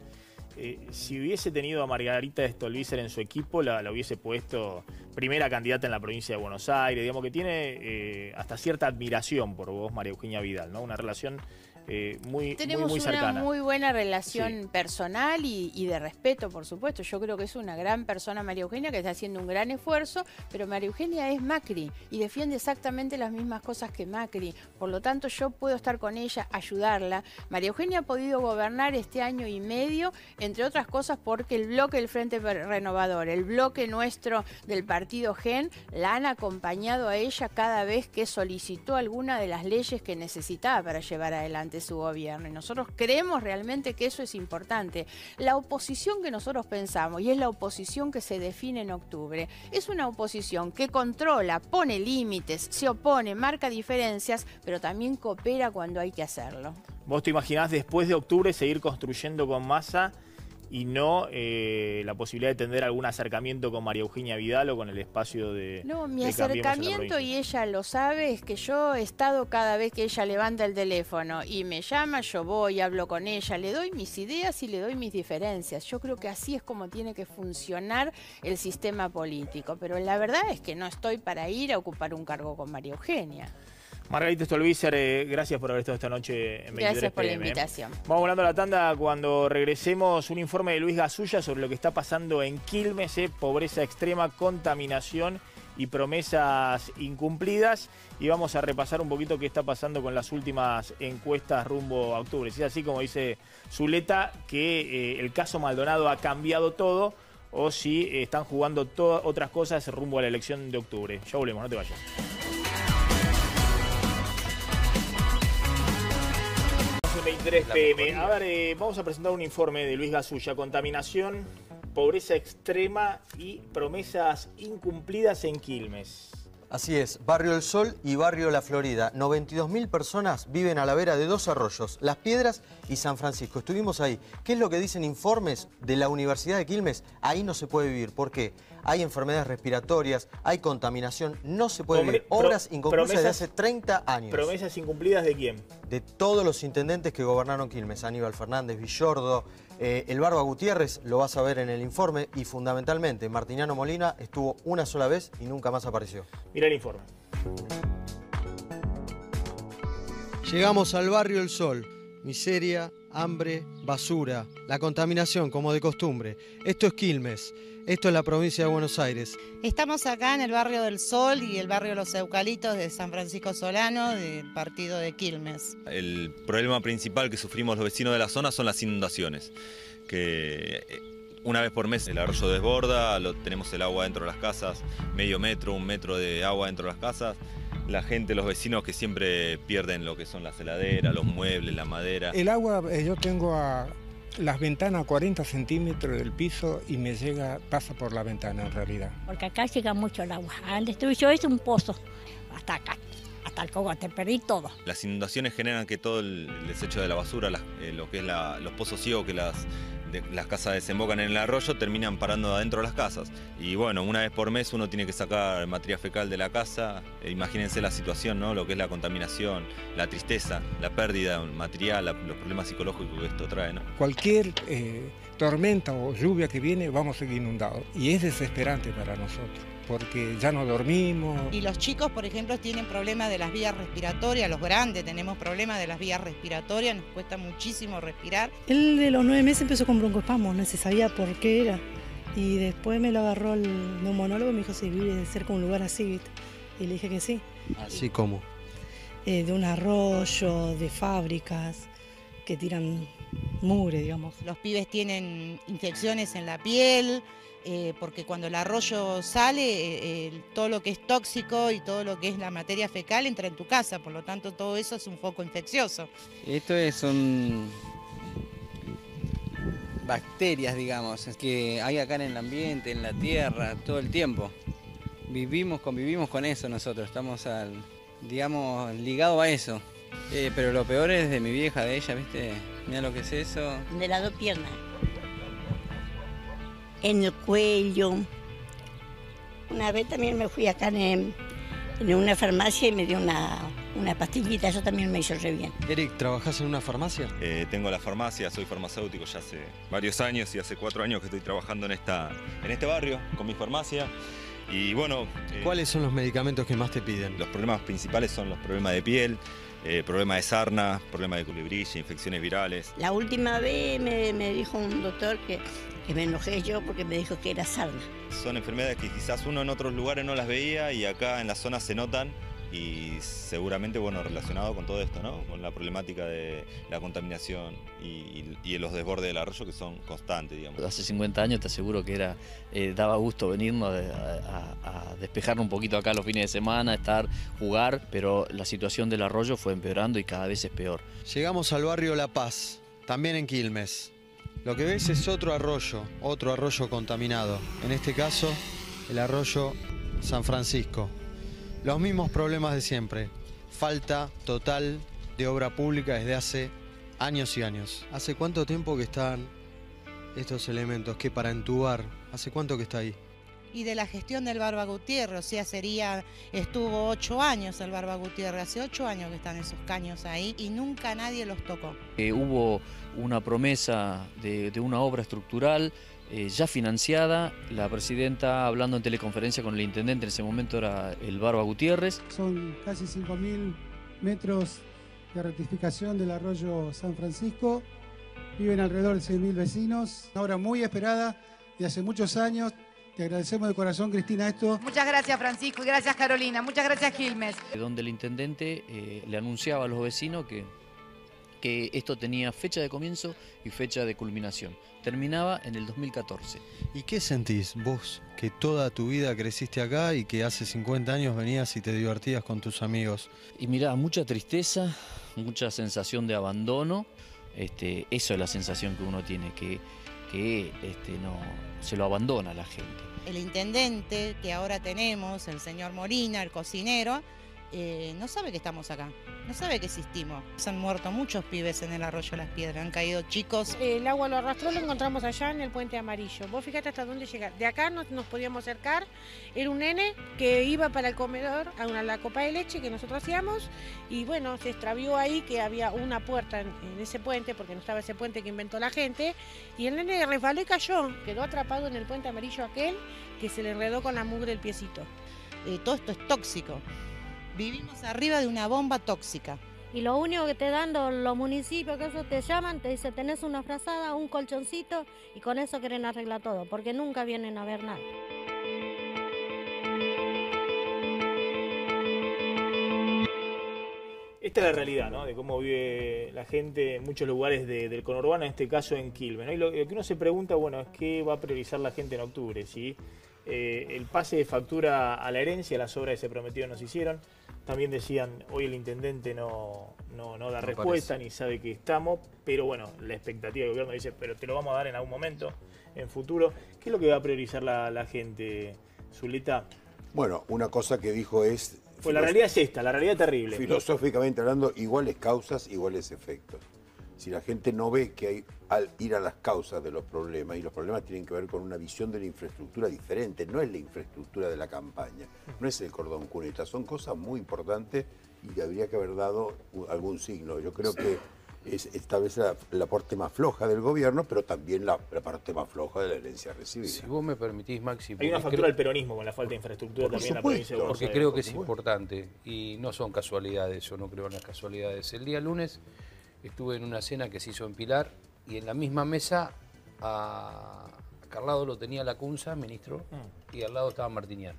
si hubiese tenido a Margarita Stolbizer en su equipo, la hubiese puesto primera candidata en la provincia de Buenos Aires. Digamos que tiene hasta cierta admiración por vos, María Eugenia Vidal, ¿no? Una relación muy cercana. Una muy buena relación personal y de respeto, por supuesto. Yo creo que es una gran persona María Eugenia, que está haciendo un gran esfuerzo, pero María Eugenia es Macri y defiende exactamente las mismas cosas que Macri. Por lo tanto, yo puedo estar con ella, ayudarla. María Eugenia ha podido gobernar este año y medio, entre otras cosas porque el bloque del Frente Renovador, el bloque nuestro del partido GEN, la han acompañado a ella cada vez que solicitó alguna de las leyes que necesitaba para llevar adelante su gobierno, y nosotros creemos realmente que eso es importante. La oposición que nosotros pensamos, y es la oposición que se define en octubre, es una oposición que controla, pone límites, se opone, marca diferencias, pero también coopera cuando hay que hacerlo. ¿Vos te imaginás después de octubre seguir construyendo con Massa y no la posibilidad de tener algún acercamiento con María Eugenia Vidal o con el espacio de... No, mi acercamiento, y ella lo sabe, es que yo he estado cada vez que ella levanta el teléfono y me llama, yo voy, hablo con ella, le doy mis ideas y le doy mis diferencias. Yo creo que así es como tiene que funcionar el sistema político, pero la verdad es que no estoy para ir a ocupar un cargo con María Eugenia. Margarita Stolbizer, gracias por haber estado esta noche en 23 Gracias por la PM. invitación. Vamos volando a la tanda. Cuando regresemos, un informe de Luis Gasulla sobre lo que está pasando en Quilmes, pobreza extrema, contaminación y promesas incumplidas. Y vamos a repasar un poquito qué está pasando con las últimas encuestas rumbo a octubre. Si es así como dice Zuleta, que el caso Maldonado ha cambiado todo, o si están jugando otras cosas rumbo a la elección de octubre. Ya volvemos, no te vayas. 23 PM. A ver, vamos a presentar un informe de Luis Gasulla. Contaminación, pobreza extrema y promesas incumplidas en Quilmes. Así es, Barrio El Sol y Barrio La Florida. 92.000 personas viven a la vera de dos arroyos, Las Piedras y San Francisco. Estuvimos ahí. ¿Qué es lo que dicen informes de la Universidad de Quilmes? Ahí no se puede vivir. ¿Por qué? Hay enfermedades respiratorias, hay contaminación, no se puede vivir. Obras inconclusas de hace 30 años. ¿Promesas incumplidas de quién? De todos los intendentes que gobernaron Quilmes. Aníbal Fernández, Villordo, el Barba Gutiérrez, lo vas a ver en el informe. Y fundamentalmente, Martiniano Molina estuvo una sola vez y nunca más apareció. Mira el informe. Llegamos al Barrio El Sol. Miseria, hambre, basura, la contaminación como de costumbre. Esto es Quilmes. Esto es la provincia de Buenos Aires. Estamos acá en el barrio del Sol y el barrio Los Eucaliptos de San Francisco Solano, del partido de Quilmes. El problema principal que sufrimos los vecinos de la zona son las inundaciones, que una vez por mes el arroyo desborda, tenemos el agua dentro de las casas, medio metro, 1 metro de agua dentro de las casas. La gente, los vecinos que siempre pierden lo que son las heladeras, los muebles, la madera. El agua, yo tengo las ventanas a 40 centímetros del piso y me pasa por la ventana en realidad. Porque acá llega mucho el agua. Donde estuve yo es un pozo, hasta acá, hasta el cogote, perdí todo. Las inundaciones generan que todo el desecho de la basura, lo que es los pozos ciegos que las casas desembocan en el arroyo, terminan parando adentro de las casas. Y bueno, una vez por mes uno tiene que sacar materia fecal de la casa. Imagínense la situación, ¿no? Lo que es la contaminación, la tristeza, la pérdida material, los problemas psicológicos que esto trae, ¿no? Cualquier tormenta o lluvia que viene, vamos a seguir inundados. Y es desesperante para nosotros, porque ya no dormimos. Y los chicos, por ejemplo, tienen problemas de las vías respiratorias, los grandes tenemos problemas de las vías respiratorias, nos cuesta muchísimo respirar. Él de los 9 meses empezó con broncoespasmos, no se sabía por qué era. Y después me lo agarró el neumonólogo y me dijo si vive cerca de un lugar así, ¿viste? Y le dije que sí. ¿Así como? De un arroyo, de fábricas que tiran mugre, digamos. Los pibes tienen infecciones en la piel, porque cuando el arroyo sale, todo lo que es tóxico y todo lo que es la materia fecal entra en tu casa, por lo tanto todo eso es un foco infeccioso. Esto son bacterias, digamos, que hay acá en el ambiente, en la tierra, todo el tiempo. Convivimos con eso nosotros, estamos digamos, ligados a eso. Pero lo peor es de mi vieja, de ella, ¿viste? Mira lo que es eso. De las 2 piernas. En el cuello. Una vez también me fui acá en una farmacia y me dio una pastillita, eso también me hizo re bien. Eric, ¿trabajás en una farmacia? Tengo la farmacia, soy farmacéutico ya hace varios años y hace 4 años que estoy trabajando en este barrio con mi farmacia. Y bueno... ¿Cuáles son los medicamentos que más te piden? Los problemas principales son los problemas de piel, problemas de sarna, problemas de culebrilla, infecciones virales. La última vez me dijo un doctor que me enojé yo porque me dijo que era sarna. Son enfermedades que quizás uno en otros lugares no las veía y acá en la zona se notan y seguramente, bueno, relacionado con todo esto, ¿no? Con la problemática de la contaminación y los desbordes del arroyo que son constantes, digamos. Hace 50 años te aseguro que daba gusto venirnos a despejarnos un poquito acá los fines de semana, jugar, pero la situación del arroyo fue empeorando y cada vez es peor. Llegamos al barrio La Paz, también en Quilmes. Lo que ves es otro arroyo contaminado. En este caso, el arroyo San Francisco. Los mismos problemas de siempre. Falta total de obra pública desde hace años y años. ¿Hace cuánto tiempo que están estos elementos? Que para entubar, ¿hace cuánto que está ahí? Y de la gestión del Barba Gutiérrez, o sea, estuvo 8 años el Barba Gutiérrez, hace 8 años que están esos caños ahí y nunca nadie los tocó. Hubo una promesa de una obra estructural ya financiada, la presidenta hablando en teleconferencia con el intendente, en ese momento era el Barba Gutiérrez. Son casi 5.000 metros de rectificación del arroyo San Francisco. Viven alrededor de 6.000 vecinos. Una obra muy esperada de hace muchos años. Te agradecemos de corazón, Cristina, esto. Muchas gracias, Francisco, y gracias, Carolina. Muchas gracias, Quilmes. Donde el intendente le anunciaba a los vecinos que esto tenía fecha de comienzo y fecha de culminación. Terminaba en el 2014. ¿Y qué sentís vos, que toda tu vida creciste acá y que hace 50 años venías y te divertías con tus amigos? Y mirá, mucha tristeza, mucha sensación de abandono. Eso es la sensación que uno tiene, que no se lo abandona a la gente. El intendente que ahora tenemos, el señor Molina, el cocinero, no sabe que estamos acá, no sabe que existimos. Se han muerto muchos pibes en el arroyo Las Piedras, han caído chicos. El agua lo arrastró, lo encontramos allá en el Puente Amarillo. Vos fíjate hasta dónde llegar. De acá nos podíamos acercar. Era un nene que iba para el comedor a la copa de leche que nosotros hacíamos y bueno, se extravió ahí que había una puerta en ese puente, porque no estaba ese puente que inventó la gente, y el nene resbaló y cayó. Quedó atrapado en el Puente Amarillo aquel que se le enredó con la mugre el piecito. Todo esto es tóxico. Vivimos arriba de una bomba tóxica. Y lo único que te dan los municipios, que eso te llaman, te dicen tenés una frazada, un colchoncito y con eso quieren arreglar todo, porque nunca vienen a ver nada. Esta es la realidad, ¿no? De cómo vive la gente en muchos lugares del conurbano, en este caso en Quilmes, ¿no? Y lo que uno se pregunta, bueno, es qué va a priorizar la gente en octubre, ¿sí? El pase de factura a la herencia, las obras que se prometieron no se hicieron. También decían, hoy el intendente no da respuesta, ni sabe que estamos, pero bueno, la expectativa del gobierno dice, pero te lo vamos a dar en algún momento, en futuro. ¿Qué es lo que va a priorizar la gente, Zuleta? Bueno, una cosa que dijo es... Pues la realidad es esta, la realidad terrible. Filosóficamente hablando, iguales causas, iguales efectos. Si la gente no ve que hay al ir a las causas de los problemas, y los problemas tienen que ver con una visión de la infraestructura diferente, no es la infraestructura de la campaña, no es el cordón cuneta, son cosas muy importantes y habría que haber dado algún signo. Yo creo que es esta vez la parte más floja del gobierno, pero también la parte más floja de la herencia recibida. Si vos me permitís, Maxi... Hay una factura al peronismo con la falta de infraestructura también en la provincia de Buenos Aires. Porque creo que es importante y no son casualidades, yo no creo en las casualidades. El día lunes estuve en una cena que se hizo en Pilar y en la misma mesa acá al lado lo tenía Lacunza, ministro, y al lado estaba Martiniano.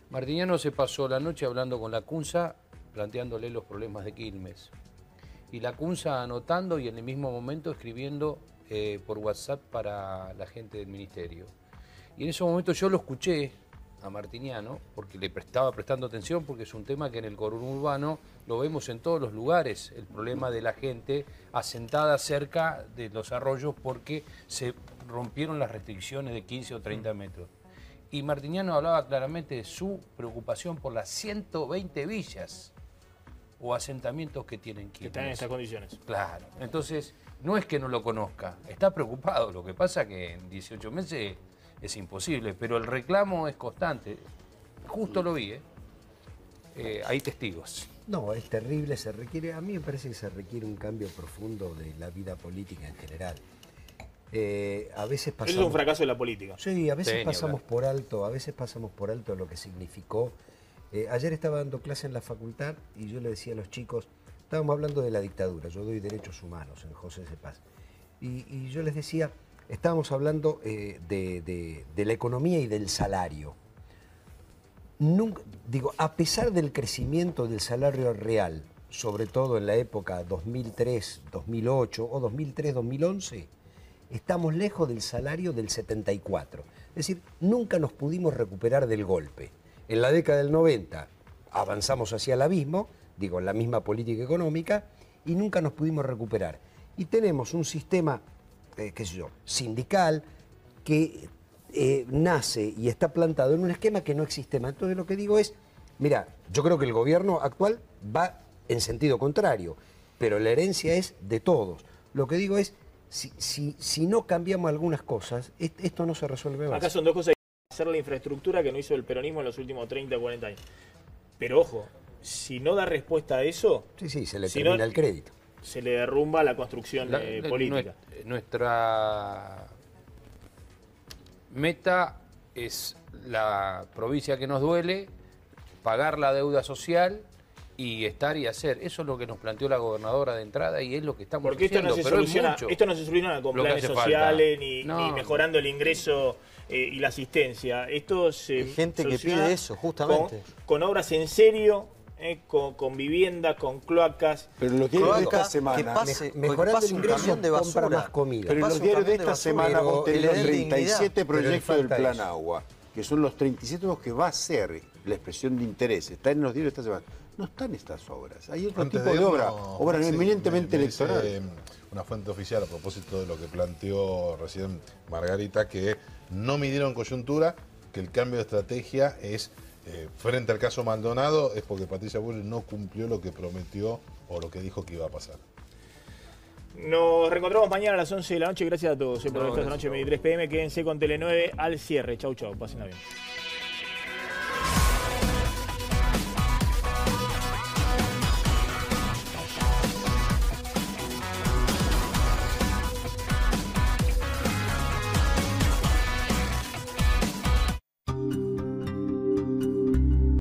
Martiniano se pasó la noche hablando con Lacunza, planteándole los problemas de Quilmes. Y Lacunza anotando y en el mismo momento escribiendo por WhatsApp para la gente del ministerio. Y en ese momento yo lo escuché a Martiniano, porque le estaba prestando atención, porque es un tema que en el conurbano lo vemos en todos los lugares, el problema de la gente asentada cerca de los arroyos porque se rompieron las restricciones de 15 o 30 metros. Y Martiniano hablaba claramente de su preocupación por las 120 villas o asentamientos que tienen Quilmes. Que están en estas condiciones. Claro, entonces no es que no lo conozca, está preocupado, lo que pasa que en 18 meses es imposible, pero el reclamo es constante. Justo lo vi, hay testigos. No, es terrible, a mí me parece que se requiere un cambio profundo de la vida política en general. A veces pasamos... Eso es un fracaso de la política. Sí, a veces pasamos por alto lo que significó. Ayer estaba dando clase en la facultad y yo le decía a los chicos, estábamos hablando de la dictadura, yo doy derechos humanos en José C. Paz, y yo les decía, estábamos hablando de la economía y del salario. Nunca, digo, a pesar del crecimiento del salario real, sobre todo en la época 2003, 2008 o 2003, 2011, estamos lejos del salario del 74. Es decir, nunca nos pudimos recuperar del golpe. En la década del 90 avanzamos hacia el abismo, digo, en la misma política económica, y nunca nos pudimos recuperar. Y tenemos un sistema, qué sé yo, sindical, que nace y está plantado en un esquema que no existe más. Entonces lo que digo es, mira, yo creo que el gobierno actual va en sentido contrario, pero la herencia es de todos. Lo que digo es, si no cambiamos algunas cosas, esto no se resuelve más. Acá son dos cosas. Hacer la infraestructura que no hizo el peronismo en los últimos 30 o 40 años. Pero ojo, si no da respuesta a eso... Sí, se le termina el crédito. Se le derrumba la construcción política. Nuestra meta es la provincia que nos duele, pagar la deuda social y estar y hacer. Eso es lo que nos planteó la gobernadora de entrada y es lo que estamos Porque haciendo. esto no se soluciona con planes sociales ni mejorando el ingreso y la asistencia. Esto se Hay gente que soluciona pide eso, justamente. Con obras en serio, con viviendas, con cloacas. Pero los diarios de esta semana, mejorando el ingreso, compra más comida. Pero en los diarios de esta semana vos tenés los 37 proyectos del Plan eso. Agua, que son los 37 que va a ser la expresión de interés. Está en los diarios de esta semana. No están estas obras. Hay otro Antes tipo de obra, obra sí, eminentemente me dice, electoral. Una fuente oficial a propósito de lo que planteó recién Margarita, que no midieron coyuntura, que el cambio de estrategia es frente al caso Maldonado, es porque Patricia Bullrich no cumplió lo que prometió o lo que dijo que iba a pasar. Nos reencontramos mañana a las 11 de la noche. Gracias a todos por esta noche 23 PM. Quédense con Tele9 al cierre. Chau, chau. Pásenla bien.